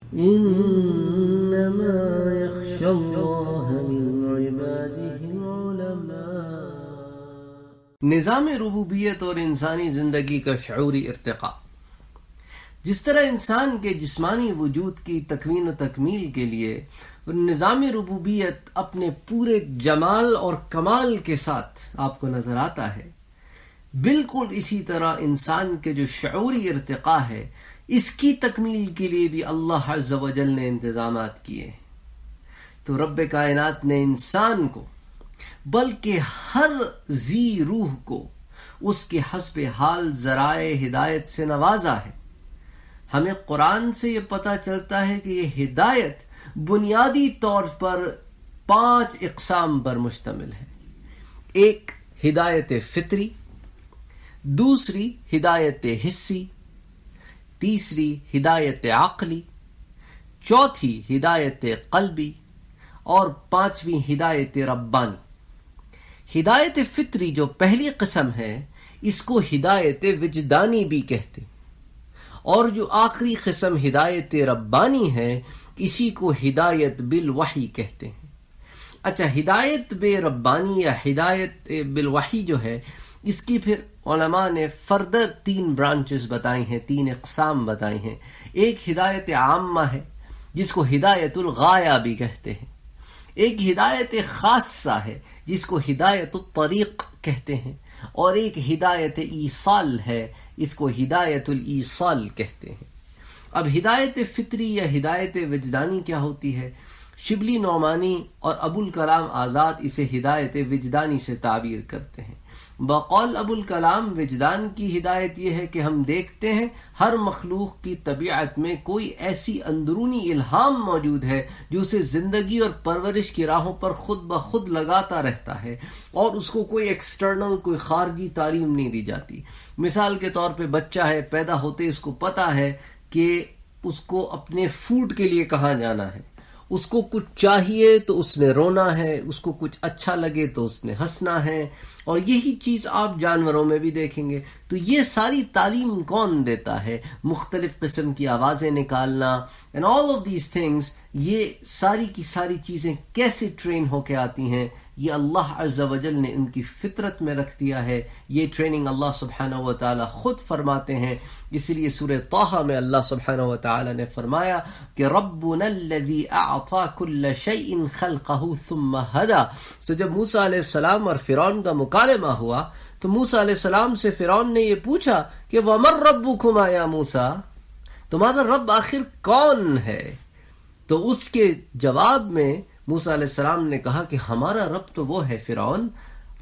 انما يخشى الله من عباده العلماء۔ نظام ربوبیت اور انسانی زندگی کا شعوری ارتقاء۔ جس طرح انسان کے جسمانی وجود کی تکوین و تکمیل کے لیے نظام ربوبیت اپنے پورے جمال اور کمال کے ساتھ آپ کو نظر آتا ہے، بالکل اسی طرح انسان کے جو شعوری ارتقاء ہے اس کی تکمیل کے لیے بھی اللہ عز و جل نے انتظامات کیے ہیں۔ تو رب کائنات نے انسان کو بلکہ ہر ذی روح کو اس کے حسب حال ذرائع ہدایت سے نوازا ہے۔ ہمیں قرآن سے یہ پتہ چلتا ہے کہ یہ ہدایت بنیادی طور پر 5 اقسام پر مشتمل ہے۔ ایک ہدایت فطری، دوسری ہدایت حسی، تیسری ہدایت عقلی، چوتھی ہدایت قلبی اور 5ویں ہدایت ربانی۔ ہدایت فطری جو پہلی قسم ہے اس کو ہدایت وجدانی بھی کہتے، اور جو آخری قسم ہدایت ربانی ہے اسی کو ہدایت بالوحی کہتے ہیں۔ اچھا، ہدایت بے ربانی یا ہدایت بالوحی جو ہے اس کی پھر علماء نے فردر 3 برانچز بتائی ہیں، 3 اقسام بتائی ہیں۔ ایک ہدایت عامہ ہے جس کو ہدایت الغایہ بھی کہتے ہیں، ایک ہدایت خاصہ ہے جس کو ہدایت الطریق کہتے ہیں، اور ایک ہدایت ایصال ہے، اس کو ہدایت الایصال کہتے ہیں۔ اب ہدایت فطری یا ہدایت وجدانی کیا ہوتی ہے؟ شبلی نعمانی اور ابو الکلام آزاد اسے ہدایت وجدانی سے تعبیر کرتے ہیں۔ بقول ابو الکلام وجدان کی ہدایت یہ ہے کہ ہم دیکھتے ہیں ہر مخلوق کی طبیعت میں کوئی ایسی اندرونی الہام موجود ہے جو اسے زندگی اور پرورش کی راہوں پر خود بخود لگاتا رہتا ہے، اور اس کو کوئی ایکسٹرنل کوئی خارجی تعلیم نہیں دی جاتی۔ مثال کے طور پہ بچہ ہے، پیدا ہوتے اس کو پتہ ہے کہ اس کو اپنے فوڈ کے لیے کہاں جانا ہے، اس کو کچھ چاہیے تو اس نے رونا ہے، اس کو کچھ اچھا لگے تو اس نے ہنسنا ہے، اور یہی چیز آپ جانوروں میں بھی دیکھیں گے۔ تو یہ ساری تعلیم کون دیتا ہے؟ مختلف قسم کی آوازیں نکالنا and all of these things، یہ ساری کی ساری چیزیں کیسے ٹرین ہو کے آتی ہیں؟ یہ اللہ عز و جل نے ان کی فطرت میں رکھ دیا ہے۔ یہ ٹریننگ اللہ سبحانہ و تعالی خود فرماتے ہیں، اس لیے سورہ طٰہٰ میں اللہ سبحانہ و تعالی نے فرمایا کہ ربنا الذی اعطى كل شیء خلقہ ثم ہدی۔ سو جب موسیٰ علیہ السلام اور فرعون کا مکالمہ ہوا تو موسیٰ علیہ السلام سے فرعون نے یہ پوچھا کہ وَمَن رَبُّكُمَا یا موسیٰ، تمہارا رب آخر کون ہے؟ تو اس کے جواب میں موسیٰ علیہ السلام نے کہا کہ ہمارا رب تو وہ ہے فرعون،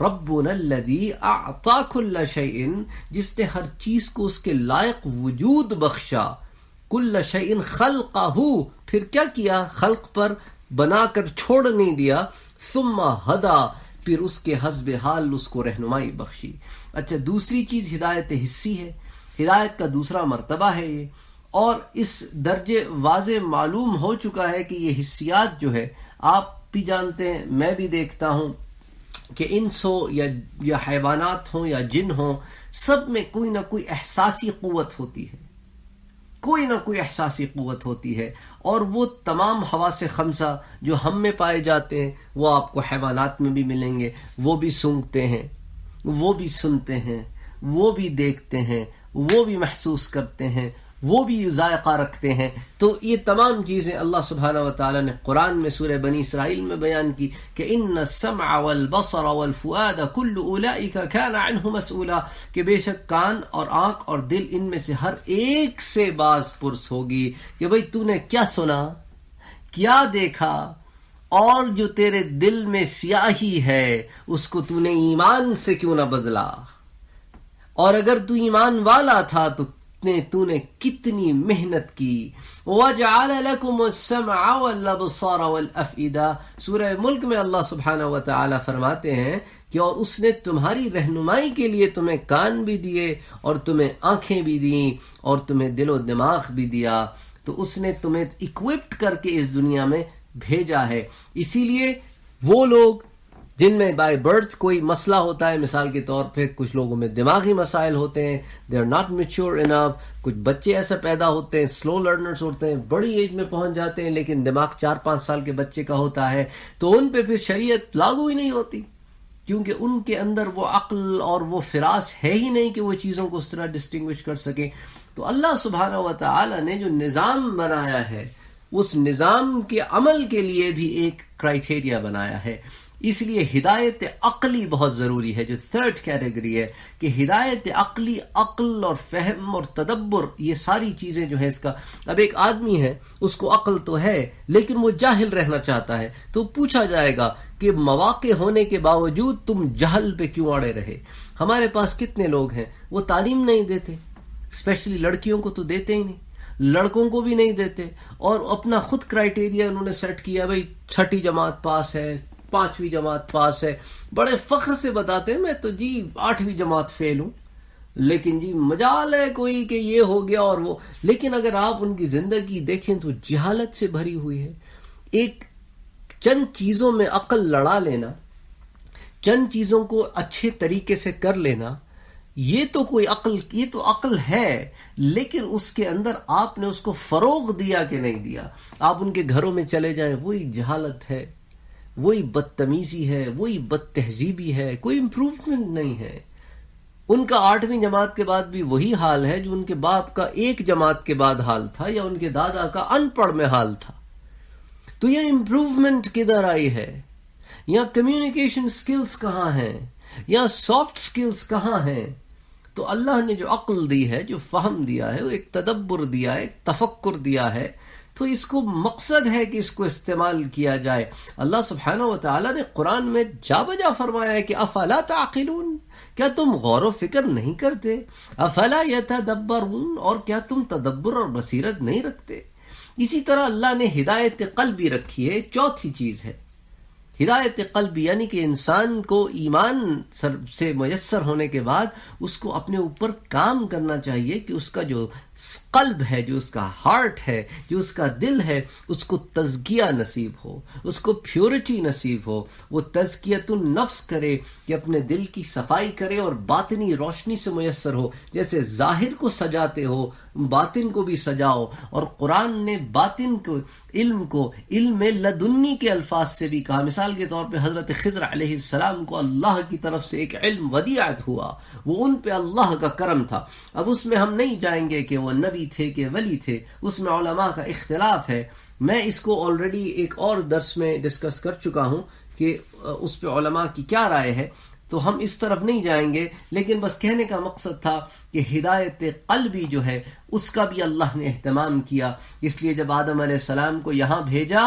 ربنا الذی اعطى كل شیء، جس نے ہر چیز کو اس کے لائق وجود بخشا، کل شیء خلقہ، پھر کیا کیا؟ خلق پر بنا کر چھوڑ نہیں دیا، ثم ہدا، پھر اس کے حسب حال اس کو رہنمائی بخشی۔ اچھا، دوسری چیز ہدایت حسی ہے، ہدایت کا دوسرا مرتبہ ہے یہ، اور اس درجے واضح معلوم ہو چکا ہے کہ یہ حسیات جو ہے آپ بھی جانتے ہیں، میں بھی دیکھتا ہوں کہ انس ہو یا حیوانات ہوں یا جن ہوں، سب میں کوئی نہ کوئی احساسی قوت ہوتی ہے، کوئی نہ کوئی احساسی قوت ہوتی ہے، اور وہ تمام حواس خمسہ جو ہم میں پائے جاتے ہیں وہ آپ کو حیوانات میں بھی ملیں گے۔ وہ بھی سونگتے ہیں، وہ بھی سنتے ہیں، وہ بھی دیکھتے ہیں، وہ بھی محسوس کرتے ہیں، وہ بھی ذائقہ رکھتے ہیں۔ تو یہ تمام چیزیں اللہ سبحانہ و تعالی نے قرآن میں سورہ بنی اسرائیل میں بیان کی کہ ان السمع والبصر والفؤاد كل اولئک كان عنہ مسئولا، کہ بے شک کان اور آنکھ اور دل ان میں سے ہر ایک سے باز پرس ہوگی کہ بھئی تو نے کیا سنا، کیا دیکھا، اور جو تیرے دل میں سیاہی ہے اس کو تو نے ایمان سے کیوں نہ بدلا، اور اگر تو ایمان والا تھا تو نے کتنی محنت کی۔ وَجَعَلَ لَكُمُ السَّمْعَ وَالْأَبْصَارَ وَالْأَفْئِدَةَ، سورہ ملک میں اللہ سبحانہ و تعالی فرماتے ہیں کہ اور اس نے تمہاری رہنمائی کے لیے تمہیں کان بھی دیے اور تمہیں آنکھیں بھی دیں اور تمہیں دل و دماغ بھی دیا، تو اس نے تمہیں اکوپڈ کر کے اس دنیا میں بھیجا ہے۔ اسی لیے وہ لوگ جن میں بائی برتھ کوئی مسئلہ ہوتا ہے. مثال کے طور پہ کچھ لوگوں میں دماغی مسائل ہوتے ہیں, they are not mature enough. کچھ بچے ایسے پیدا ہوتے ہیں, سلو لرنرز ہوتے ہیں, بڑی ایج میں پہنچ جاتے ہیں لیکن دماغ 4-5 سال کے بچے کا ہوتا ہے, تو ان پہ پھر شریعت لاگو ہی نہیں ہوتی, کیونکہ ان کے اندر وہ عقل اور وہ فراس ہے ہی نہیں کہ وہ چیزوں کو اس طرح ڈسٹنگوش کر سکیں. تو اللہ سبحانہ و تعالی نے جو نظام بنایا ہے, اس نظام کے عمل کے لیے بھی ایک کرائٹیریا بنایا ہے. اس لیے ہدایت عقلی بہت ضروری ہے, جو تھرڈ کیٹیگری ہے, کہ ہدایت عقلی, عقل اور فہم اور تدبر, یہ ساری چیزیں جو ہے اس کا. اب ایک آدمی ہے, اس کو عقل تو ہے لیکن وہ جاہل رہنا چاہتا ہے, تو پوچھا جائے گا کہ مواقع ہونے کے باوجود تم جہل پہ کیوں اڑے رہے. ہمارے پاس کتنے لوگ ہیں وہ تعلیم نہیں دیتے, اسپیشلی لڑکیوں کو تو دیتے ہی نہیں, لڑکوں کو بھی نہیں دیتے, اور اپنا خود کرائٹیریا انہوں نے سیٹ کیا, بھئی 6ٹھی جماعت پاس ہے, 5ویں جماعت پاس ہے, بڑے فخر سے بتاتے ہیں میں تو جی 8ویں جماعت فیل ہوں, لیکن جی مجال ہے کوئی کہ یہ ہو گیا اور وہ. لیکن اگر آپ ان کی زندگی دیکھیں تو جہالت سے بھری ہوئی ہے. ایک چند چیزوں میں عقل لڑا لینا, چند چیزوں کو اچھے طریقے سے کر لینا, یہ تو کوئی عقل, یہ تو عقل ہے, لیکن اس کے اندر آپ نے اس کو فروغ دیا کہ نہیں دیا. آپ ان کے گھروں میں چلے جائیں, وہی جہالت ہے, وہی بدتمیزی ہے, وہی بد تہذیبی ہے, کوئی امپروومنٹ نہیں ہے. ان کا 8ویں جماعت کے بعد بھی وہی حال ہے جو ان کے باپ کا 1 جماعت کے بعد حال تھا, یا ان کے دادا کا ان پڑھ میں حال تھا. تو یہ امپروومنٹ کدھر آئی ہے؟ یا کمیونیکیشن سکلز کہاں ہیں, یا سافٹ سکلز کہاں ہیں؟ تو اللہ نے جو عقل دی ہے, جو فہم دیا ہے, وہ ایک تدبر دیا ہے, ایک تفکر دیا ہے, تو اس کو مقصد ہے کہ اس کو استعمال کیا جائے. اللہ سبحانہ و تعالی نے قرآن میں جا بجا فرمایا ہے کہ افلا تعقلون, کیا تم غور و فکر نہیں کرتے؟ افلا یتدبرون, اور کیا تم تدبر اور بصیرت نہیں رکھتے؟ اسی طرح اللہ نے ہدایت قلبی رکھی ہے, چوتھی چیز ہے ہدایت قلبی, یعنی کہ انسان کو ایمان سے میسر ہونے کے بعد اس کو اپنے اوپر کام کرنا چاہیے کہ اس کا جو قلب ہے, جو اس کا ہارٹ ہے, جو اس کا دل ہے, اس کو تزکیہ نصیب ہو, اس کو پیورٹی نصیب ہو. وہ تزکیۃ النفس کرے, کہ اپنے دل کی صفائی کرے اور باطنی روشنی سے میسر ہو. جیسے ظاہر کو سجاتے ہو, باطن کو بھی سجاؤ. اور قرآن نے باطن کو, علم لدنی کے الفاظ سے بھی کہا. مثال کے طور پہ حضرت خضر علیہ السلام کو اللہ کی طرف سے ایک علم ودیعت ہوا, وہ ان پہ اللہ کا کرم تھا. اب اس میں ہم نہیں جائیں گے کہ وہ نبی تھے کہ ولی تھے, اس میں علماء کا اختلاف ہے. میں اس کو آلریڈی ایک اور درس میں ڈسکس کر چکا ہوں کہ اس پہ علماء کی کیا رائے ہے, تو ہم اس طرف نہیں جائیں گے. لیکن بس کہنے کا مقصد تھا کہ ہدایت قلبی جو ہے اس کا بھی اللہ نے اہتمام کیا. اس لیے جب آدم علیہ السلام کو یہاں بھیجا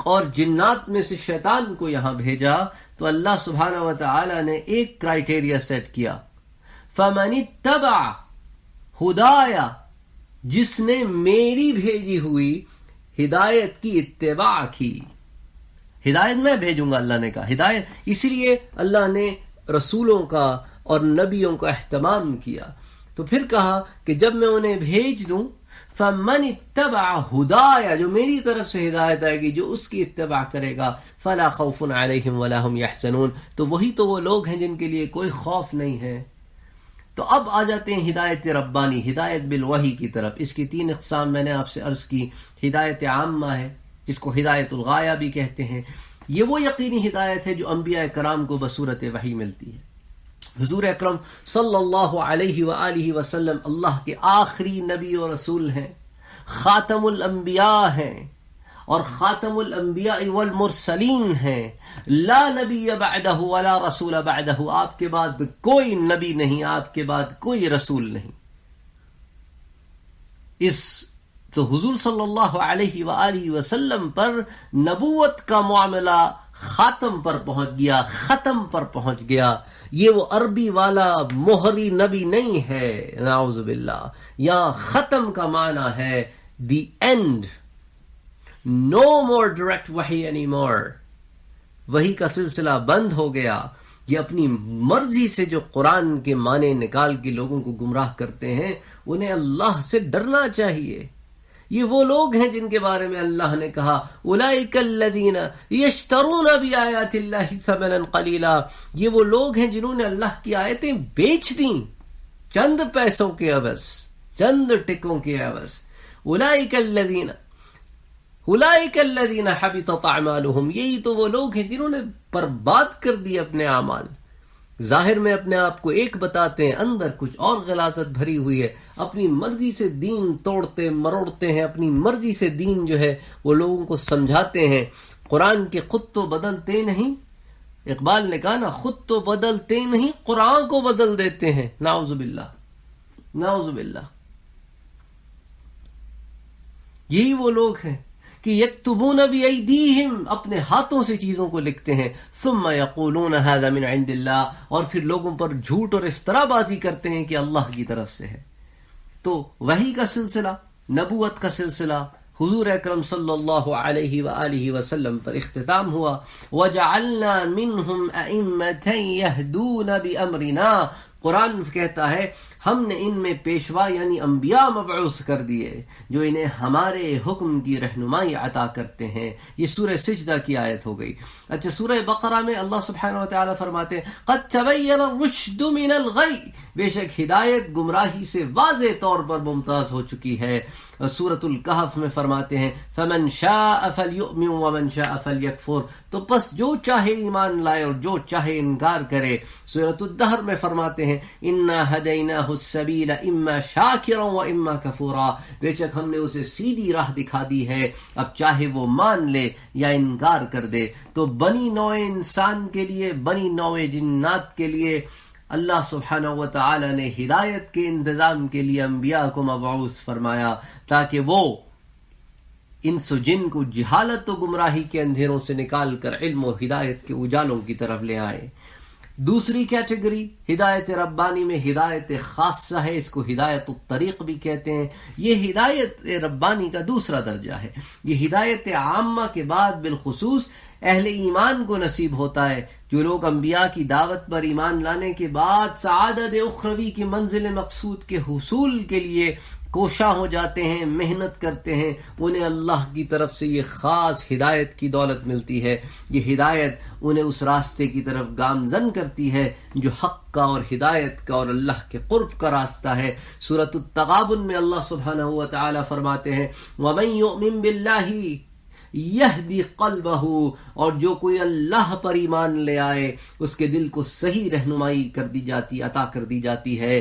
اور جنات میں سے شیطان کو یہاں بھیجا, تو اللہ سبحانہ و تعالی نے ایک کرائٹیریا سیٹ کیا, فَمَنِ اتَّبَعَ ہدایا, جس نے میری بھیجی ہوئی ہدایت کی اتباع کی. ہدایت میں بھیجوں گا, اللہ نے کہا ہدایت. اسی لیے اللہ نے رسولوں کا اور نبیوں کا اہتمام کیا. تو پھر کہا کہ جب میں انہیں بھیج دوں, فَمَنِ اتَّبَعَ ہدایا, جو میری طرف سے ہدایت آئے گی, جو اس کی اتباع کرے گا, فَلَا خَوْفٌ عَلَيْهِمْ وَلَا هُمْ يَحْزَنُونَ, تو وہی تو وہ لوگ ہیں جن کے لیے کوئی خوف نہیں ہے. تو اب آ جاتے ہیں ہدایت ربانی, ہدایت بالوحی کی طرف. اس کی 3 اقسام میں نے آپ سے عرض کی. ہدایت عامہ ہے, جس کو ہدایت الغایہ بھی کہتے ہیں. یہ وہ یقینی ہدایت ہے جو انبیاء کرام کو بصورت وحی ملتی ہے. حضور اکرم صلی اللہ علیہ وآلہ وسلم اللہ کے آخری نبی و رسول ہیں, خاتم الانبیاء ہیں, اور خاتم الانبیاء والمرسلین ہیں. لا نبی بعدہ ولا رسول بعدہ, آپ کے بعد کوئی نبی نہیں, آپ کے بعد کوئی رسول نہیں. تو حضور صلی اللہ علیہ وآلہ وسلم پر نبوت کا معاملہ خاتم پر پہنچ گیا, ختم پر پہنچ گیا. یہ وہ عربی والا مہری نبی نہیں ہے, نعوذ باللہ. یہاں ختم کا معنی ہے the end, no more direct وحی anymore. وحی کا سلسلہ بند ہو گیا. یہ اپنی مرضی سے جو قرآن کے معنی نکال کے لوگوں کو گمراہ کرتے ہیں, انہیں اللہ سے ڈرنا چاہیے. یہ وہ لوگ ہیں جن کے بارے میں اللہ نے کہا اولئک الذین یشترون بآیات اللہ ثمنا قلیلا، یہ وہ لوگ ہیں جنہوں نے اللہ کی آیتیں بیچ دیں چند پیسوں کے عوض، چند ٹکوں کے عوض. اولئک الذین حبطت اعمالهم، یہی تو وہ لوگ ہیں جنہوں نے برباد کر دی اپنے اعمال. ظاہر میں اپنے آپ کو ایک بتاتے ہیں، اندر کچھ اور غلاظت بھری ہوئی ہے. اپنی مرضی سے دین توڑتے مروڑتے ہیں، اپنی مرضی سے دین جو ہے وہ لوگوں کو سمجھاتے ہیں. قرآن کے خود تو بدلتے نہیں، اقبال نے کہا نا، خود تو بدلتے نہیں قرآن کو بدل دیتے ہیں. نعوذ باللہ، نعوذ باللہ. یہی وہ لوگ ہیں کہ یکتبون بایدیہم، اپنے ہاتھوں سے چیزوں کو لکھتے ہیں. ثم یقولون ھذا من عند اللہ، اور پھر لوگوں پر جھوٹ اور افترا بازی کرتے ہیں کہ اللہ کی طرف سے ہے. تو وحی کا سلسلہ، نبوت کا سلسلہ حضور اکرم صلی اللہ علیہ وآلہ وسلم پر اختتام ہوا. وَجَعَلْنَا مِنْهُمْ أَئِمَّةً يَهْدُونَ بِأَمْرِنَا، قرآن کہتا ہے ہم نے ان میں پیشوا یعنی انبیاء مبعوث کر دیے جو انہیں ہمارے حکم کی رہنمائی عطا کرتے ہیں. یہ سورہ سجدہ کی آیت ہو گئی. اچھا، سورہ بقرہ میں اللہ سبحانہ وتعالی فرماتے ہیں قد تبین الرشد من الغی، بے شک ہدایت گمراہی سے واضح طور پر ممتاز ہو چکی ہے. سورۃ الکہف میں فرماتے ہیں فمن شاء فلیؤمن ومن شاء فلیکفر، تو پس جو چاہے ایمان لائے اور جو چاہے انکار کرے. سورۃ الدہر میں فرماتے ہیں انا ہدیناہ السبیل اما شاکرا و اما کفورا، بے شک ہم نے اسے سیدھی راہ دکھا دی ہے، اب چاہے وہ مان لے یا انکار کر دے. تو بنی نوع انسان کے لیے، بنی نوع جنات کے لیے اللہ سبحانہ و تعالی نے ہدایت کے انتظام کے لیے انبیاء کو مبعوث فرمایا تاکہ وہ انس و جن کو جہالت و گمراہی کے اندھیروں سے نکال کر علم و ہدایت کے اجالوں کی طرف لے آئے. دوسری کیٹیگری ہدایت ربانی میں ہدایت خاصہ ہے، اس کو ہدایت الطریق بھی کہتے ہیں. یہ ہدایت ربانی کا دوسرا درجہ ہے. یہ ہدایت عامہ کے بعد بالخصوص اہل ایمان کو نصیب ہوتا ہے، جو لوگ انبیاء کی دعوت پر ایمان لانے کے بعد سعادت اخروی کی منزل مقصود کے حصول کے لیے کوشاں ہو جاتے ہیں، محنت کرتے ہیں، انہیں اللہ کی طرف سے یہ خاص ہدایت کی دولت ملتی ہے. یہ ہدایت انہیں اس راستے کی طرف گامزن کرتی ہے جو حق کا اور ہدایت کا اور اللہ کے قرب کا راستہ ہے. سورۃ التغابن میں اللہ سبحانہ و تعالی فرماتے ہیں وَمَن يُؤْمِن بِاللَّهِ یہدی قلبہ، اور جو کوئی اللہ پر ایمان لے آئے اس کے دل کو صحیح رہنمائی کر دی جاتی، عطا کر دی جاتی ہے.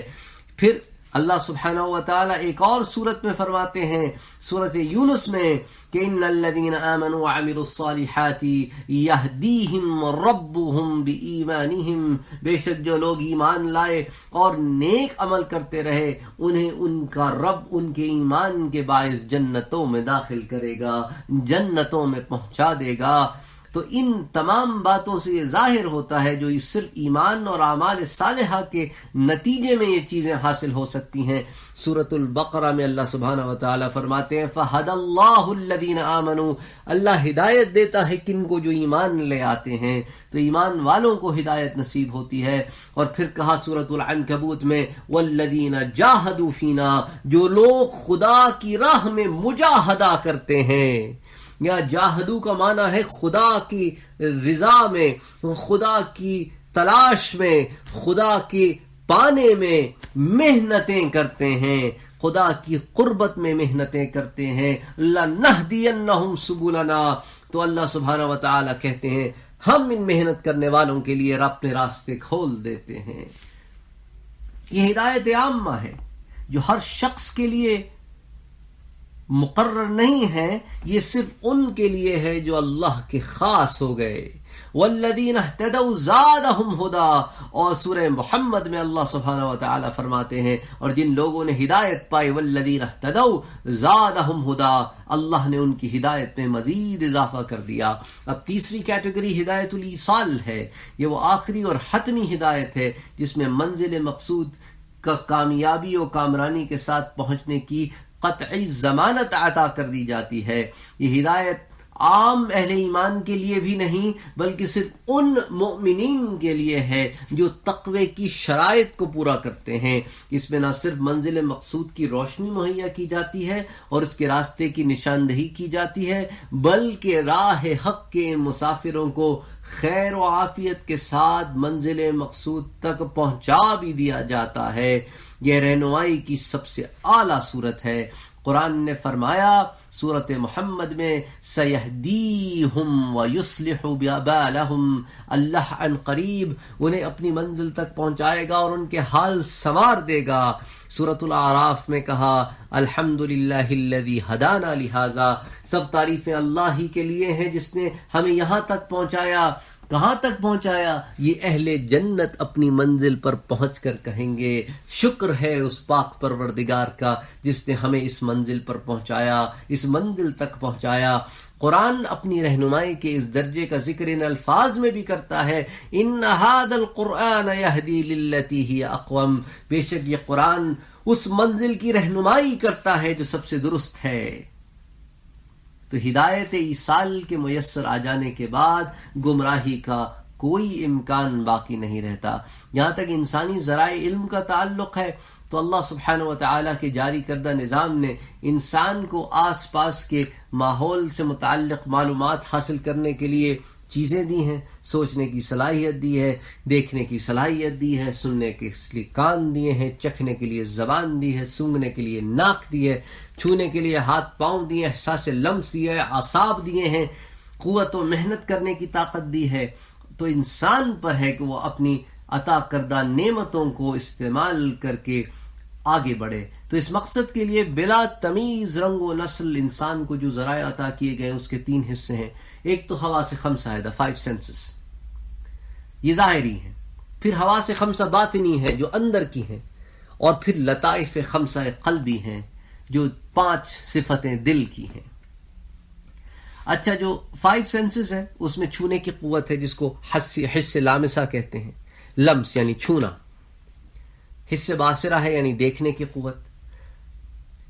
پھر اللہ سبحانہ و تعالی ایک اور صورت میں فرماتے ہیں سورۃ یونس میں کہ ان الذین آمنوا وعملوا الصالحات یہدیہم ربہم بایمانہم، بے شک جو لوگ ایمان لائے اور نیک عمل کرتے رہے انہیں ان کا رب ان کے ایمان کے باعث جنتوں میں داخل کرے گا، جنتوں میں پہنچا دے گا. تو ان تمام باتوں سے یہ ظاہر ہوتا ہے جو صرف ایمان اور اعمال صالحہ کے نتیجے میں یہ چیزیں حاصل ہو سکتی ہیں. سورۃ البقرہ میں اللہ سبحانہ و تعالی فرماتے ہیں فَهَدَى اللَّهُ الَّذِينَ آمَنُوا، اللہ ہدایت دیتا ہے کن کو جو ایمان لے آتے ہیں، تو ایمان والوں کو ہدایت نصیب ہوتی ہے. اور پھر کہا سورۃ العنکبوت میں وَالَّذِينَ جَاهَدُوا فِينَا، جو لوگ خدا کی راہ میں مجاہدہ کرتے ہیں. یا جاہدو کا معنی ہے خدا کی رضا میں، خدا کی تلاش میں، خدا کے پانے میں محنتیں کرتے ہیں، خدا کی قربت میں محنتیں کرتے ہیں. لَنَهْدِيَنَّهُمْ سُبُلَنَا، تو اللہ سبحانہ و تعالی کہتے ہیں ہم ان محنت کرنے والوں کے لیے اپنے راستے کھول دیتے ہیں. یہ ہدایت عامہ ہے جو ہر شخص کے لیے مقرر نہیں ہے، یہ صرف ان کے لیے ہے جو اللہ کے خاص ہو گئے. والذین اہتدوا زادہم ہدی، اور سورہ محمد میں اللہ سبحانہ و تعالی فرماتے ہیں اور جن لوگوں نے ہدایت پائی والذین اہتدوا زادہم ہدی، اللہ نے ان کی ہدایت میں مزید اضافہ کر دیا. اب تیسری کیٹیگری ہدایت الایصال ہے. یہ وہ آخری اور حتمی ہدایت ہے جس میں منزل مقصود کا کامیابی و کامرانی کے ساتھ پہنچنے کی قطعی ضمانت عطا کر دی جاتی ہے. یہ ہدایت عام اہل ایمان کے لیے بھی نہیں بلکہ صرف ان مومنین کے لیے ہے جو تقوی کی شرائط کو پورا کرتے ہیں۔ اس میں نہ صرف منزل مقصود کی روشنی مہیا کی جاتی ہے اور اس کے راستے کی نشاندہی کی جاتی ہے، بلکہ راہ حق کے مسافروں کو خیر و عافیت کے ساتھ منزل مقصود تک پہنچا بھی دیا جاتا ہے۔ یہ رہنمائی کی سب سے اعلیٰ صورت ہے۔ قرآن نے فرمایا سورۃ محمد میں سَيَهْدِيهُمْ وَيُصْلِحُ بَالَهُمْ، اللہ عن قریب انہیں اپنی منزل تک پہنچائے گا اور ان کے حال سنوار دے گا۔ سورۃ الاعراف میں کہا الحمدللہ الذی ہدانا لہذا، سب تعریفیں اللہ ہی کے لیے ہیں جس نے ہمیں یہاں تک پہنچایا۔ کہاں تک پہنچایا؟ یہ اہل جنت اپنی منزل پر پہنچ کر کہیں گے شکر ہے اس پاک پروردگار کا جس نے ہمیں اس منزل پر پہنچایا، اس منزل تک پہنچایا۔ قرآن اپنی رہنمائی کے اس درجے کا ذکر ان الفاظ میں بھی کرتا ہے، ان ھذا القرآن یہدی للتی ہی اقوم، بے شک یہ قرآن اس منزل کی رہنمائی کرتا ہے جو سب سے درست ہے۔ تو ہدایت ایصال کے میسر آ جانے کے بعد گمراہی کا کوئی امکان باقی نہیں رہتا۔ یہاں تک انسانی ذرائع علم کا تعلق ہے تو اللہ سبحانہ وتعالی کے جاری کردہ نظام نے انسان کو آس پاس کے ماحول سے متعلق معلومات حاصل کرنے کے لیے چیزیں دی ہیں، سوچنے کی صلاحیت دی ہے، دیکھنے کی صلاحیت دی ہے، سننے کے لیے کان دیے ہیں، چکھنے کے لیے زبان دی ہے، سونگھنے کے لیے ناک دی ہے، چھونے کے لیے ہاتھ پاؤں دیے، احساس لمس دیے ہے، اعصاب دیے ہیں، قوت و محنت کرنے کی طاقت دی ہے۔ تو انسان پر ہے کہ وہ اپنی عطا کردہ نعمتوں کو استعمال کر کے آگے بڑھے۔ تو اس مقصد کے لیے بلا تمیز رنگ و نسل انسان کو جو ذرائع عطا کیے گئے اس کے 3 حصے ہیں۔ ایک تو حواس خمسہ ہے، 5 senses، یہ ظاہری ہیں، پھر حواس خمسہ باطنی ہے جو اندر کی ہیں، اور پھر لطائف خمسہ قلبی ہیں جو 5 صفتیں دل کی ہیں۔ اچھا، جو 5 senses ہے اس میں چھونے کی قوت ہے جس کو حس لامسہ کہتے ہیں، لمس یعنی چھونا، حس باصرہ ہے یعنی دیکھنے کی قوت،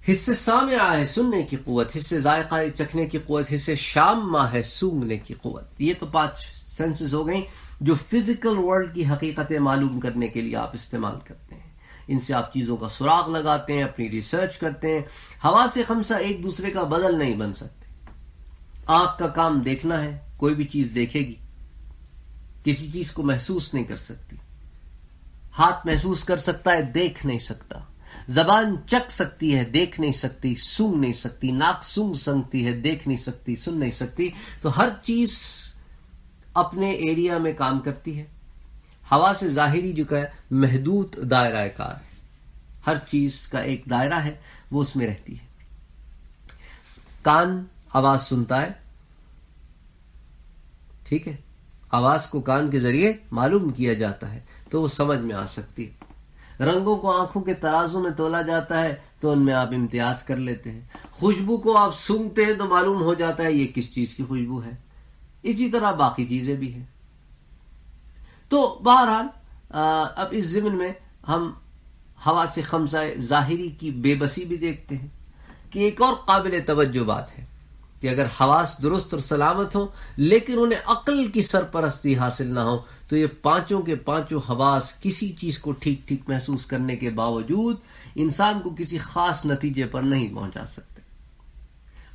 حصے سامعہ ہے سننے کی قوت، حصے ذائقہ چکھنے کی قوت، حصے شامہ ہے سونگنے کی قوت۔ یہ تو 5 سینسز ہو گئیں جو فزیکل ورلڈ کی حقیقتیں معلوم کرنے کے لیے آپ استعمال کرتے ہیں، ان سے آپ چیزوں کا سراغ لگاتے ہیں، اپنی ریسرچ کرتے ہیں۔ حواس خمسہ ایک دوسرے کا بدل نہیں بن سکتے۔ آنکھ کا کام دیکھنا ہے، کوئی بھی چیز دیکھے گی، کسی چیز کو محسوس نہیں کر سکتی۔ ہاتھ محسوس کر سکتا ہے، دیکھ نہیں سکتا۔ زبان چکھ سکتی ہے، دیکھ نہیں سکتی، سونگ نہیں سکتی۔ ناک سونگ سکتی ہے، دیکھ نہیں سکتی، سن نہیں سکتی۔ تو ہر چیز اپنے ایریا میں کام کرتی ہے۔ حواس ظاہری جو کہ محدود دائرہ کار ہے، ہر چیز کا ایک دائرہ ہے، وہ اس میں رہتی ہے۔ کان آواز سنتا ہے، ٹھیک ہے، آواز کو کان کے ذریعے معلوم کیا جاتا ہے تو وہ سمجھ میں آ سکتی ہے۔ رنگوں کو آنکھوں کے ترازو میں تولا جاتا ہے تو ان میں آپ امتیاز کر لیتے ہیں۔ خوشبو کو آپ سونگتے ہیں تو معلوم ہو جاتا ہے یہ کس چیز کی خوشبو ہے۔ اسی طرح باقی چیزیں بھی ہیں۔ تو بہرحال اب اس ضمن میں ہم حواس خمسہ ظاہری کی بے بسی بھی دیکھتے ہیں کہ ایک اور قابل توجہ بات ہے کہ اگر حواس درست اور سلامت ہوں لیکن انہیں عقل کی سرپرستی حاصل نہ ہو تو یہ 5 کے 5 حواس کسی چیز کو ٹھیک ٹھیک محسوس کرنے کے باوجود انسان کو کسی خاص نتیجے پر نہیں پہنچا سکتے۔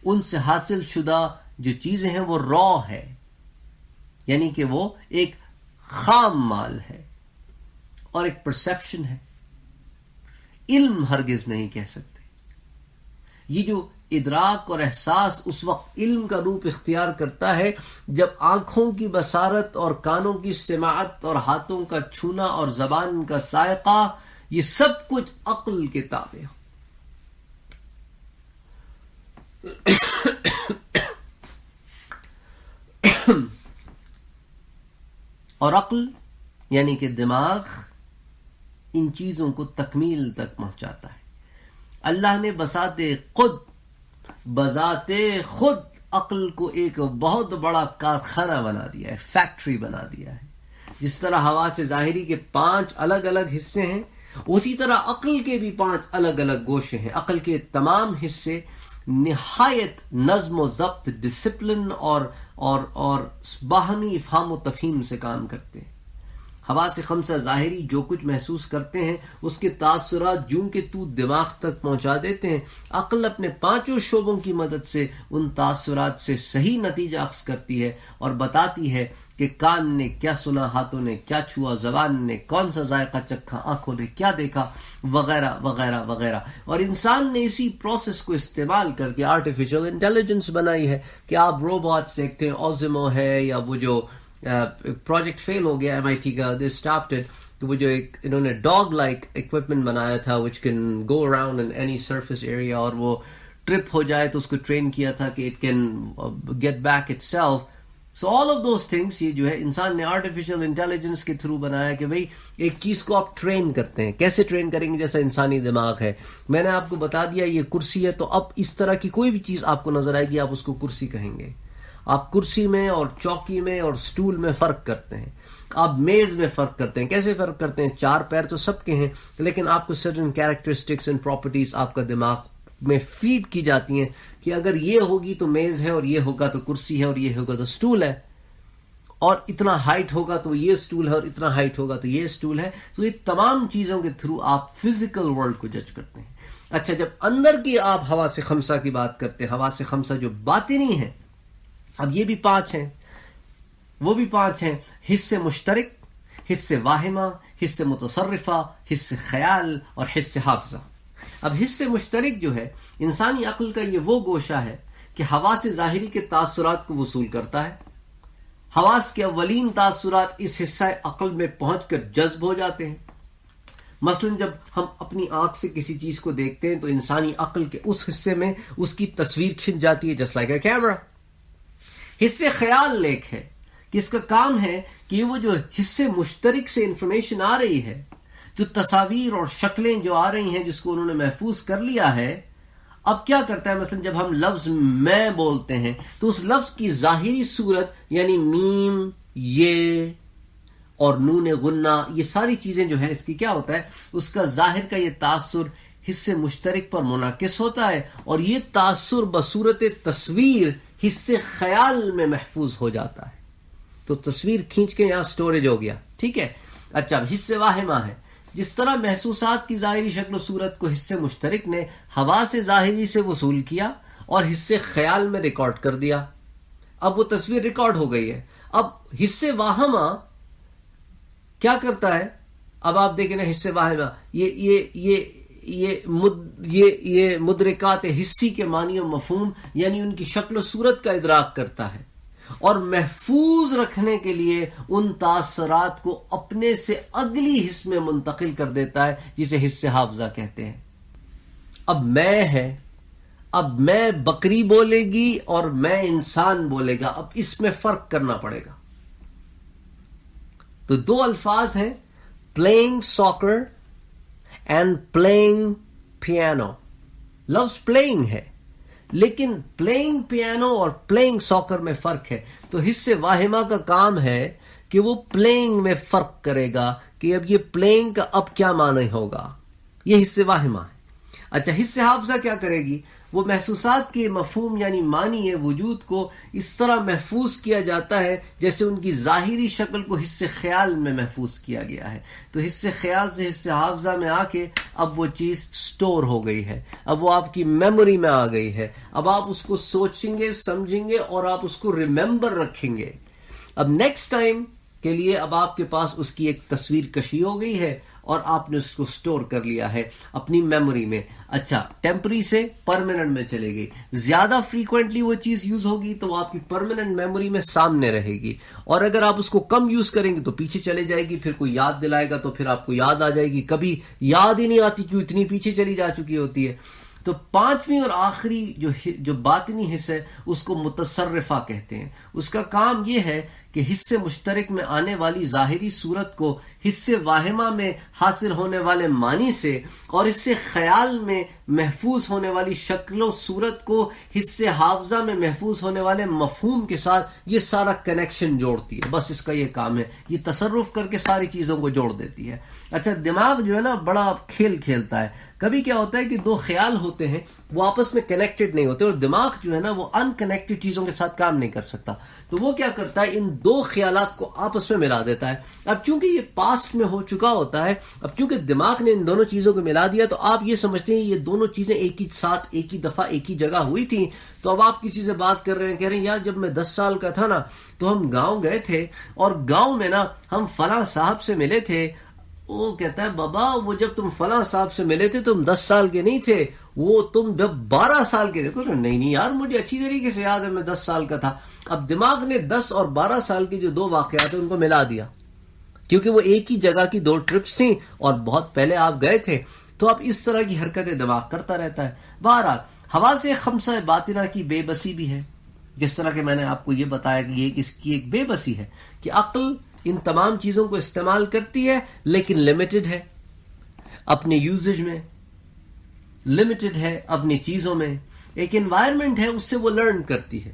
ان سے حاصل شدہ جو چیزیں ہیں وہ را ہے، یعنی کہ وہ ایک خام مال ہے اور ایک پرسیپشن ہے، علم ہرگز نہیں کہہ سکتے۔ یہ جو ادراک اور احساس اس وقت علم کا روپ اختیار کرتا ہے جب آنکھوں کی بصارت اور کانوں کی سماعت اور ہاتھوں کا چھونا اور زبان کا ذائقہ یہ سب کچھ عقل کے تابع ہو۔ اور عقل یعنی کہ دماغ ان چیزوں کو تکمیل تک پہنچاتا ہے۔ اللہ نے بذات خود عقل کو ایک بہت بڑا کارخانہ بنا دیا ہے، فیکٹری بنا دیا ہے۔ جس طرح حواس ظاہری کے 5 الگ الگ حصے ہیں، اسی طرح عقل کے بھی 5 الگ الگ گوشے ہیں۔ عقل کے تمام حصے نہایت نظم و ضبط، ڈسپلن اور باہمی افہام و تفہیم سے کام کرتے ہیں۔ حواس خمسہ ظاہری جو کچھ محسوس کرتے ہیں اس کے تاثرات جوں کہ تو دماغ تک پہنچا دیتے ہیں، عقل اپنے پانچوں شعبوں کی مدد سے ان تاثرات سے صحیح نتیجہ اخذ کرتی ہے اور بتاتی ہے کہ کان نے کیا سنا، ہاتھوں نے کیا چھوا، زبان نے کون سا ذائقہ چکھا، آنکھوں نے کیا دیکھا، وغیرہ وغیرہ وغیرا۔ اور انسان نے اسی پروسیس کو استعمال کر کے آرٹیفیشل انٹیلیجنس بنائی ہے کہ آپ روبوٹس دیکھتے ہیں، اوزمو ہے، یا وہ جو پروجیکٹ فیل ہو گیا MIT کا، دے اسٹاپڈ اٹ، تو وہ جو ایک انہوں نے ڈاگ لائک اکوپمنٹ بنایا تھا which can go around in any surface area، اور وہ ٹرپ ہو جائے تو اس کو ٹرین کیا تھا کہ it can get back itself۔ So all of those things یہ جو ہے انسان نے آرٹیفیشل انٹیلیجنس کے تھرو بنایا کہ بھئی ایک چیز کو آپ ٹرین کرتے ہیں، کیسے ٹرین کریں گے؟ جیسا انسانی دماغ ہے، میں نے آپ کو بتا دیا یہ کرسی ہے، تو اب اس طرح کی کوئی بھی چیز آپ کو نظر آئے گی آپ اس کو کرسی کہیں گے۔ آپ کرسی میں اور چوکی میں اور سٹول میں فرق کرتے ہیں، آپ میز میں فرق کرتے ہیں۔ کیسے فرق کرتے ہیں؟ چار پیر تو سب کے ہیں، لیکن آپ کو سرٹن کیریکٹرسٹکس اینڈ پراپرٹیز آپ کا دماغ میں فیڈ کی جاتی ہیں کہ اگر یہ ہوگی تو میز ہے، اور یہ ہوگا تو کرسی ہے، اور یہ ہوگا تو سٹول ہے، اور اتنا ہائٹ ہوگا تو یہ سٹول ہے، اور اتنا ہائٹ ہوگا تو یہ سٹول ہے۔ تو یہ تمام چیزوں کے تھرو آپ فزیکل ورلڈ کو جج کرتے ہیں۔ اچھا، جب اندر کی آپ حواس خمسہ کی بات کرتے ہیں، حواس خمسہ جو باطنی ہیں، اب یہ بھی پانچ ہیں، وہ بھی پانچ ہیں: حس مشترک، حس واہمہ، حس متصرفہ، حس خیال اور حس حافظہ۔ اب حس مشترک جو ہے انسانی عقل کا یہ وہ گوشہ ہے کہ حواس ظاہری کے تاثرات کو وصول کرتا ہے۔ حواس کے اولین تاثرات اس حصہ عقل میں پہنچ کر جذب ہو جاتے ہیں۔ مثلا جب ہم اپنی آنکھ سے کسی چیز کو دیکھتے ہیں تو انسانی عقل کے اس حصے میں اس کی تصویر کھنچ جاتی ہے، جسٹ لائک اے کیمرہ۔ حصے خیال لیک ہے کہ اس کا کام ہے کہ وہ جو حصے مشترک سے انفارمیشن آ رہی ہے، جو تصاویر اور شکلیں جو آ رہی ہیں جس کو انہوں نے محفوظ کر لیا ہے، اب کیا کرتا ہے؟ مثلا جب ہم لفظ میں بولتے ہیں تو اس لفظ کی ظاہری صورت یعنی میم، یہ اور نون غنہ، یہ ساری چیزیں جو ہیں اس کی کیا ہوتا ہے؟ اس کا ظاہر کا یہ تاثر حصے مشترک پر منعکس ہوتا ہے، اور یہ تاثر بصورت تصویر حصے خیال میں محفوظ ہو جاتا ہے۔ تو تصویر کھینچ کے یہاں سٹوریج ہو گیا، ٹھیک ہے۔ اچھا، اب حصے واہمہ ہے، جس طرح محسوسات کی ظاہری شکل و صورت کو حصے مشترک نے حواس ظاہری سے وصول کیا اور حصے خیال میں ریکارڈ کر دیا، اب وہ تصویر ریکارڈ ہو گئی ہے۔ اب حصے واہمہ کیا کرتا ہے؟ اب آپ دیکھیں نا، حصے واہمہ یہ مدرکات حصی کے معنی و مفہوم یعنی ان کی شکل و صورت کا ادراک کرتا ہے، اور محفوظ رکھنے کے لیے ان تاثرات کو اپنے سے اگلی حصے میں منتقل کر دیتا ہے، جسے حصہ حافظہ کہتے ہیں۔ اب میں ہے، اب میں بکری بولے گی اور میں انسان بولے گا، اب اس میں فرق کرنا پڑے گا۔ تو دو الفاظ ہیں، پلینگ ساکر اینڈ پلینگ پیانو۔ لفظ پلینگ ہے، لیکن پلینگ پیانو اور پلینگ ساکر میں فرق ہے۔ تو حصے واہمہ کا کام ہے کہ وہ پلینگ میں فرق کرے گا کہ اب یہ پلینگ کا اب کیا معنی ہوگا، یہ حصے واہمہ ہے۔ اچھا، حصے حافظہ کیا کرے گی؟ وہ محسوسات کے مفہوم یعنی معنی وجود کو اس طرح محفوظ کیا جاتا ہے جیسے ان کی ظاہری شکل کو حصے خیال میں محفوظ کیا گیا ہے۔ تو حصے خیال سے حصے حافظہ میں آ کے اب وہ چیز سٹور ہو گئی ہے، اب وہ آپ کی میموری میں آ گئی ہے، اب آپ اس کو سوچیں گے، سمجھیں گے اور آپ اس کو ریممبر رکھیں گے۔ اب نیکسٹ ٹائم کے لیے اب آپ کے پاس اس کی ایک تصویر کشی ہو گئی ہے اور آپ نے اس کو سٹور کر لیا ہے اپنی میموری میں۔ اچھا، ٹیمپری سے پرماننٹ میں چلے گئی، زیادہ فریکوینٹلی وہ چیز یوز ہوگی تو وہ آپ کی پرماننٹ میموری میں سامنے رہے گی، اور اگر آپ اس کو کم یوز کریں گے تو پیچھے چلے جائے گی، پھر کوئی یاد دلائے گا تو پھر آپ کو یاد آ جائے گی، کبھی یاد ہی نہیں آتی کیوں اتنی پیچھے چلی جا چکی ہوتی ہے۔ تو پانچویں اور آخری جو باطنی حصہ ہے اس کو متصرفہ کہتے ہیں۔ اس کا کام یہ ہے کہ حصے مشترک میں آنے والی ظاہری صورت کو حصے واہمہ میں حاصل ہونے والے معنی سے اور حصے خیال میں محفوظ ہونے والی شکل و صورت کو حصے حافظہ میں محفوظ ہونے والے مفہوم کے ساتھ یہ سارا کنیکشن جوڑتی ہے۔ بس اس کا یہ کام ہے، یہ تصرف کر کے ساری چیزوں کو جوڑ دیتی ہے۔ اچھا، دماغ جو ہے نا بڑا کھیل کھیلتا ہے۔ کبھی کیا ہوتا ہے کہ دو خیال ہوتے ہیں، وہ آپس میں کنیکٹڈ نہیں ہوتے، اور دماغ جو ہے نا وہ انکنیکٹڈ چیزوں کے ساتھ کام نہیں کر سکتا. تو وہ کیا کرتا ہے، ان دو خیالات کو آپس میں ملا دیتا ہے. اب چونکہ یہ پاسٹ میں ہو چکا ہوتا ہے، اب چونکہ دماغ نے ان دونوں چیزوں کو ملا دیا، تو آپ یہ سمجھتے ہیں یہ دونوں چیزیں ایک ہی ساتھ ایک ہی دفعہ ایک ہی جگہ ہوئی تھیں. تو اب آپ کسی سے بات کر رہے ہیں، کہہ رہے ہیں یار جب میں 10 سال کا تھا نا تو ہم گاؤں گئے تھے، اور گاؤں میں نا ہم فلاں صاحب سے ملے تھے. وہ کہتا ہے بابا وہ جب تم فلاں صاحب سے ملے تھے تم 10 سال کے نہیں تھے، وہ تم جب 12 سال کے تھے. نہیں یار مجھے اچھی طریقے سے یاد ہے میں 10 سال کا تھا. اب دماغ نے 10 اور 12 سال کی جو دو واقعات ہیں ان کو ملا دیا، کیونکہ وہ ایک ہی جگہ کی دو ٹرپس تھیں اور بہت پہلے آپ گئے تھے. تو اب اس طرح کی حرکتیں دماغ کرتا رہتا ہے. بہرحال حواس خمسہ باطنہ کی بے بسی بھی ہے، جس طرح کہ میں نے آپ کو یہ بتایا کہ یہ اس کی ایک بے بسی ہے کہ عقل ان تمام چیزوں کو استعمال کرتی ہے لیکن لمیٹڈ ہے اپنے یوزج میں، لمیٹڈ ہے اپنی چیزوں میں. ایک انوائرمنٹ ہے اس سے وہ لرن کرتی ہے.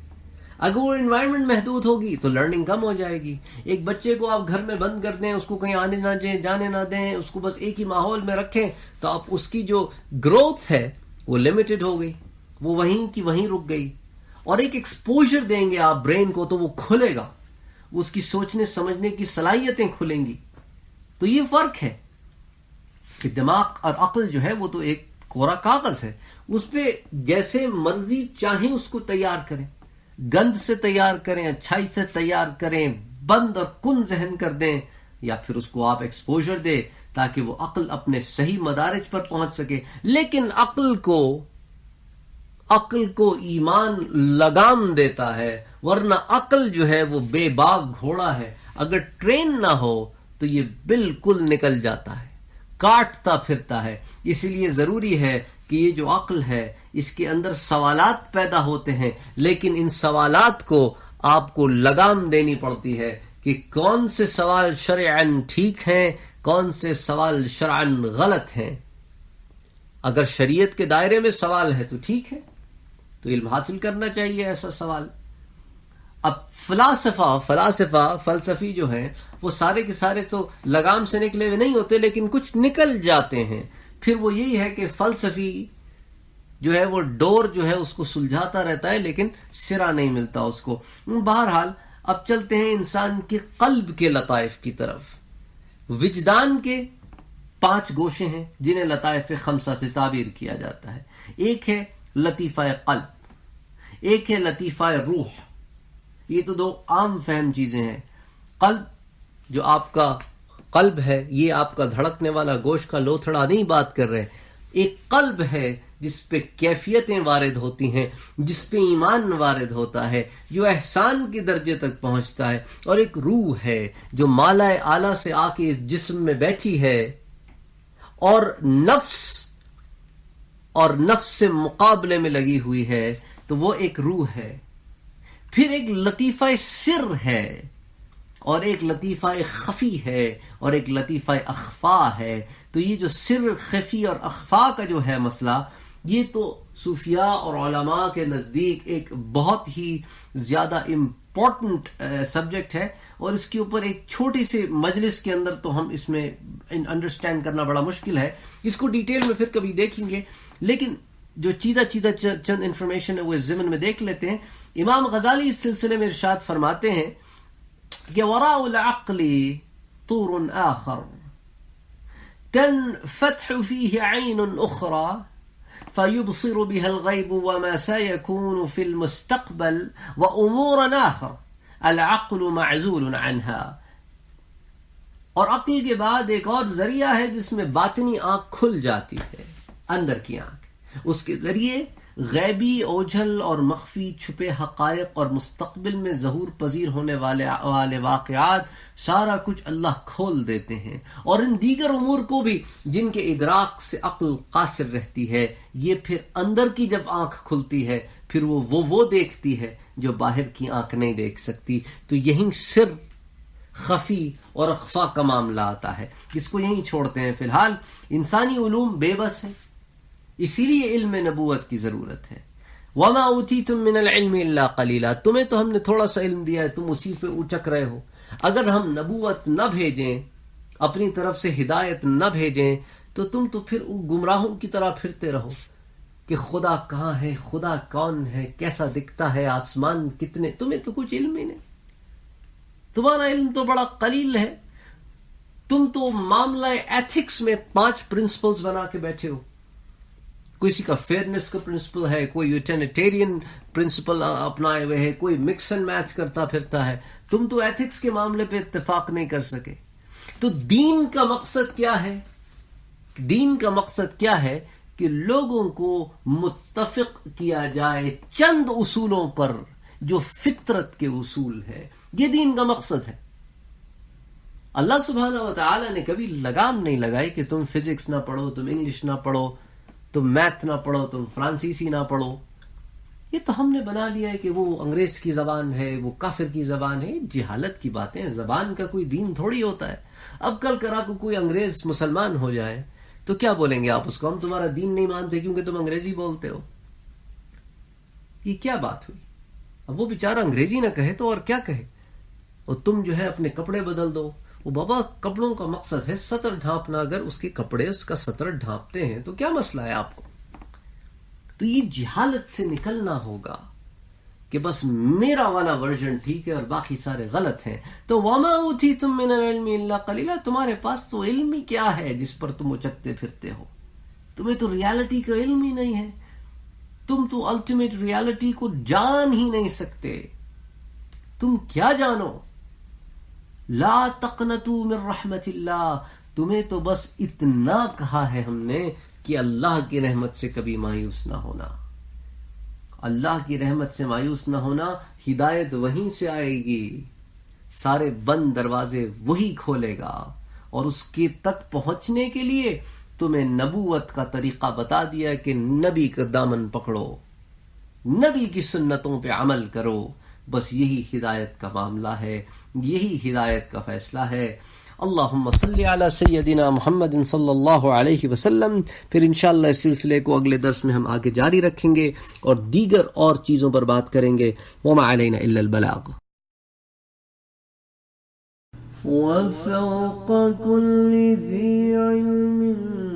اگر وہ انوائرمنٹ محدود ہوگی تو لرننگ کم ہو جائے گی. ایک بچے کو آپ گھر میں بند کر دیں، اس کو کہیں آنے نہ دیں، جانے نہ دیں، اس کو بس ایک ہی ماحول میں رکھیں، تو اب اس کی جو گروتھ ہے وہ لمیٹڈ ہو گئی، وہ وہیں کی وہیں رک گئی. اور ایک ایکسپوجر دیں گے آپ برین کو تو وہ کھلے گا، اس کی سوچنے سمجھنے کی صلاحیتیں کھلیں گی. تو یہ فرق ہے کہ دماغ اور عقل جو ہے وہ تو ایک کورا کاغذ ہے، اس پہ جیسے مرضی چاہیں اس کو تیار کریں، گند سے تیار کریں، اچھائی سے تیار کریں، بند اور کن ذہن کر دیں، یا پھر اس کو آپ ایکسپوجر دیں تاکہ وہ عقل اپنے صحیح مدارج پر پہنچ سکے. لیکن عقل کو ایمان لگام دیتا ہے، ورنہ عقل جو ہے وہ بے باک گھوڑا ہے، اگر ٹرین نہ ہو تو یہ بالکل نکل جاتا ہے، کاٹتا پھرتا ہے. اسی لیے ضروری ہے کہ یہ جو عقل ہے اس کے اندر سوالات پیدا ہوتے ہیں، لیکن ان سوالات کو آپ کو لگام دینی پڑتی ہے کہ کون سے سوال شرعاً ٹھیک ہیں، کون سے سوال شرعاً غلط ہیں. اگر شریعت کے دائرے میں سوال ہے تو ٹھیک ہے، تو علم حاصل کرنا چاہیے ایسا سوال. اب فلسفی جو ہیں وہ سارے کے سارے تو لگام سے نکلے ہوئے نہیں ہوتے، لیکن کچھ نکل جاتے ہیں. پھر وہ یہی ہے کہ فلسفی جو ہے وہ ڈور جو ہے اس کو سلجھاتا رہتا ہے لیکن سرا نہیں ملتا اس کو. بہرحال اب چلتے ہیں انسان کے قلب کے لطائف کی طرف. وجدان کے 5 گوشے ہیں جنہیں لطائف خمسہ سے تعبیر کیا جاتا ہے. ایک ہے لطیفہ قلب، ایک ہے لطیفہ روح. یہ تو 2 عام فہم چیزیں ہیں. قلب جو آپ کا قلب ہے یہ آپ کا دھڑکنے والا گوشت کا لوتھڑا نہیں بات کر رہے. ایک قلب ہے جس پہ کیفیتیں وارد ہوتی ہیں، جس پہ ایمان وارد ہوتا ہے، جو احسان کے درجے تک پہنچتا ہے. اور ایک روح ہے جو مالا اعلیٰ سے آ کے اس جسم میں بیٹھی ہے اور نفس سے مقابلے میں لگی ہوئی ہے، تو وہ ایک روح ہے. پھر ایک لطیفہ سر ہے، اور ایک لطیفہ خفی ہے، اور ایک لطیفہ اخفا ہے. تو یہ جو سر، خفی اور اخفا کا جو ہے مسئلہ، یہ تو صوفیاء اور علماء کے نزدیک ایک بہت ہی زیادہ امپورٹنٹ سبجیکٹ ہے، اور اس کے اوپر ایک چھوٹی سی مجلس کے اندر تو ہم اس میں انڈرسٹینڈ کرنا بڑا مشکل ہے. اس کو ڈیٹیل میں پھر کبھی دیکھیں گے، لیکن جو چیزہ چند انفارمیشن ہے وہ اس ضمن میں دیکھ لیتے ہیں. امام غزالی اس سلسلے میں ارشاد فرماتے ہیں کہ وراء العقل طور آخر تنفتح فيه عين أخرى فيبصر بها الغيب وما سيكون في المستقبل وأمور آخر العقل معزول عنها. اور عقل کے بعد ایک اور ذریعہ ہے جس میں باطنی آنکھ کھل جاتی ہے، اندر کی آنکھ. اس کے ذریعے غیبی، اوجھل اور مخفی چھپے حقائق اور مستقبل میں ظہور پذیر ہونے والے واقعات سارا کچھ اللہ کھول دیتے ہیں. اور ان دیگر امور کو بھی جن کے ادراک سے عقل قاصر رہتی ہے، یہ پھر اندر کی جب آنکھ کھلتی ہے پھر وہ دیکھتی ہے جو باہر کی آنکھ نہیں دیکھ سکتی. تو یہیں سر، خفی اور اخفا کا معاملہ آتا ہے. اس کو یہیں چھوڑتے ہیں. فی الحال انسانی علوم بے بس ہے، اسی لیے علم نبوت کی ضرورت ہے. وما اوتیتم من العلم الا قلیلا، تمہیں تو ہم نے تھوڑا سا علم دیا ہے، تم اسی پہ اچک رہے ہو. اگر ہم نبوت نہ بھیجیں، اپنی طرف سے ہدایت نہ بھیجیں، تو تم تو پھر گمراہوں کی طرح پھرتے رہو. کہ خدا کہاں ہے، خدا کون ہے، کیسا دکھتا ہے، آسمان کتنے، تمہیں تو کچھ علم ہی نہیں، تمہارا علم تو بڑا قلیل ہے. تم تو معاملہ ایتھکس میں 5 پرنسپلز بنا کے بیٹھے ہو. کسی کا فیئرنس کا پرنسپل ہے، کوئی یوٹینیٹیرین پرنسپل اپنائے ہوئے ہے، کوئی مکس اینڈ میچ کرتا پھرتا ہے. تم تو ایتھکس کے معاملے پہ اتفاق نہیں کر سکے. تو دین کا مقصد کیا ہے؟ دین کا مقصد کیا ہے؟ کہ لوگوں کو متفق کیا جائے چند اصولوں پر جو فطرت کے اصول ہے. یہ دین کا مقصد ہے. اللہ سبحانہ و تعالی نے کبھی لگام نہیں لگائی کہ تم فزکس نہ پڑھو، تم انگلش نہ پڑھو، تم میتھ نہ پڑھو، تم فرانسیسی نہ پڑھو. یہ تو ہم نے بنا لیا ہے کہ وہ انگریز کی زبان ہے، وہ کافر کی زبان ہے. جہالت کی باتیں. زبان کا کوئی دین تھوڑی ہوتا ہے. اب کل کرا کو کوئی انگریز مسلمان ہو جائے تو کیا بولیں گے آپ اس کو؟ ہم تمہارا دین نہیں مانتے کیونکہ تم انگریزی بولتے ہو. یہ کیا بات ہوئی؟ اب وہ بیچارہ انگریزی نہ کہے تو اور کیا کہے؟ اور تم جو ہے اپنے کپڑے بدل دو. وہ بابا کپڑوں کا مقصد ہے سطر ڈھانپنا. اگر اس کے کپڑے اس کا سطر ڈھانپتے ہیں تو کیا مسئلہ ہے آپ کو؟ تو یہ جہالت سے نکلنا ہوگا کہ بس میرا والا ورژن ٹھیک ہے اور باقی سارے غلط ہیں. تو وَمَا أُوتِيتُم مِّنَ الْعِلْمِ إِلَّا قَلِيلًا. تمہارے پاس تو علم ہی کیا ہے جس پر تم اچکتے پھرتے ہو؟ تمہیں تو ریالٹی کا علم ہی نہیں ہے. تم تو الٹیمیٹ ریالٹی کو جان ہی نہیں سکتے. تم کیا جانو؟ لا تقنطوا من رحمت اللہ. تمہیں تو بس اتنا کہا ہے ہم نے کہ اللہ کی رحمت سے کبھی مایوس نہ ہونا. اللہ کی رحمت سے مایوس نہ ہونا. ہدایت وہیں سے آئے گی. سارے بند دروازے وہی کھولے گا. اور اس کے تک پہنچنے کے لیے تمہیں نبوت کا طریقہ بتا دیا کہ نبی کا دامن پکڑو، نبی کی سنتوں پہ عمل کرو. بس یہی ہدایت کا معاملہ ہے، یہی ہدایت کا فیصلہ ہے. اللہم صلی علی سیدنا محمد صلی اللہ علیہ وسلم. پھر انشاءاللہ اس سلسلے کو اگلے درس میں ہم آگے جاری رکھیں گے اور دیگر اور چیزوں پر بات کریں گے. وما علینا الا البلاغ. وفوق كل ذي علم